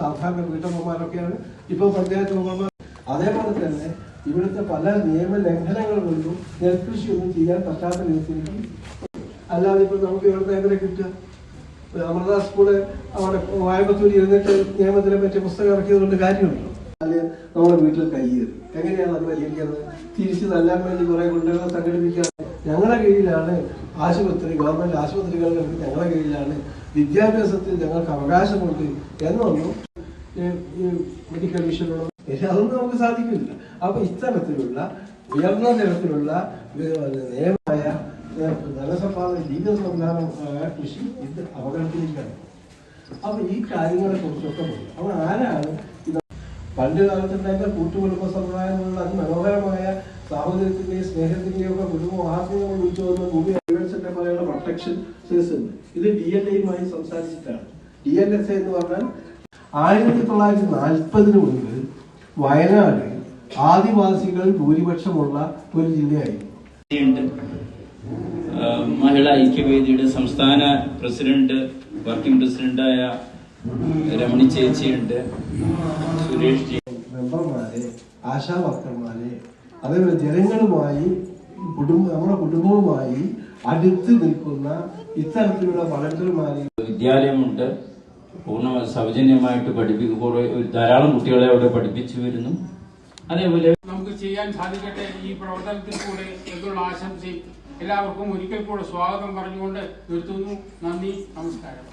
സാധാരണ വീട്ടമ്മമാരൊക്കെയാണ് ഇപ്പോൾ പഞ്ചായത്ത് മെമ്പർമാർ. അതേപോലെ തന്നെ ഇവിടുത്തെ പല നിയമലംഘനങ്ങൾ കൊണ്ടും നെൽകൃഷി ഒന്നും ചെയ്യാൻ പറ്റാത്ത രീതിയിൽ. അല്ലാതെ ഇപ്പോൾ നമുക്ക് ഇവിടുത്തെ എങ്ങനെ കിട്ടുക? അമൃത സ്കൂള് അവിടെ വായമ്പത്തൂർ ഇരുന്നിട്ട് നിയമത്തിനെ പറ്റിയ പുസ്തകം ഇറക്കിയതുകൊണ്ട് കാര്യമുണ്ടോ? അല്ലെ നമ്മുടെ വീട്ടിൽ കയ്യേറി എങ്ങനെയാണ് അത് പരിഹരിക്കുന്നത്? തിരിച്ചു തല്ലാൻ വേണ്ടി കുറെ ഗുണ്ടകളെ സംഘടിപ്പിക്കാൻ ഞങ്ങളുടെ കീഴിലാണ് ആശുപത്രി, ഗവൺമെന്റ് ആശുപത്രികൾ ഞങ്ങളുടെ കീഴിലാണ്, വിദ്യാഭ്യാസത്തിൽ ഞങ്ങൾക്ക് അവകാശമുണ്ട് എന്നൊന്നും മെഡിക്കൽ മിഷനുള്ള അതൊന്നും നമുക്ക് സാധിക്കില്ല. അപ്പൊ ഇത്തരത്തിലുള്ള ഉയർന്ന തരത്തിലുള്ള നിയമമായ ധനസമ്പാദന ജീവിത സംവിധാനമായ കൃഷി ഇത് അപകടത്തിലേക്കാണ്. അപ്പൊ ഈ കാര്യങ്ങളെ കുറിച്ചൊക്കെ പറയും. അപ്പൊ ആരാണ് ഇത്? പണ്ട് കാലത്തുണ്ടായിരുന്ന കൂട്ടുകുടുംബ സമുദായങ്ങളുള്ള അതിമനോഹരമായ സാഹോദര്യത്തിന്റെയും സ്നേഹത്തിന്റെയും ഒക്കെ കുടുംബ ആത്മീയങ്ങൾ വിളിച്ചു വന്ന ഭൂമി അഗ്രികൾച്ചറിന്റെ പോലെയുള്ള പ്രൊട്ടക്ഷൻ സെസ് ഉണ്ട്. ഇത് DLAയുമായി സംസാരിച്ചിട്ടാണ്. DLSA എന്ന് പറഞ്ഞാൽ 1940 മുൻപ് വയനാട് ആദിവാസികൾ ഭൂരിപക്ഷമുള്ള ഒരു ജില്ലയായിരുന്നു. മഹിളാ ഐക്യവേദിയുടെ സംസ്ഥാന പ്രസിഡന്റ്, വർക്കിംഗ് പ്രസിഡന്റായ രമണി ചേച്ചിയുണ്ട്, സുരേഷ് ജി, മെമ്പർമാരെ, ആശാ വർക്കർമാരെ, അതേപോലെ ജനങ്ങളുമായി നമ്മുടെ കുടുംബവുമായി അടുത്ത് നിൽക്കുന്ന ഇത്തരത്തിലുള്ള വളണ്ടിയർമാരെ. വിദ്യാലയമുണ്ട്, പൂർണ്ണ സൗജന്യമായിട്ട് ധാരാളം കുട്ടികളെ അവിടെ പഠിപ്പിച്ചു വരുന്നു. അതേപോലെ നമുക്ക് ചെയ്യാൻ സാധിക്കട്ടെ ഈ പ്രവർത്തനത്തിൽ കൂടെ എന്നുള്ള ആശംസയും എല്ലാവർക്കും ഒരിക്കൽ കൂടെ സ്വാഗതം പറഞ്ഞുകൊണ്ട് നിർത്തുന്നു. നന്ദി, നമസ്കാരം.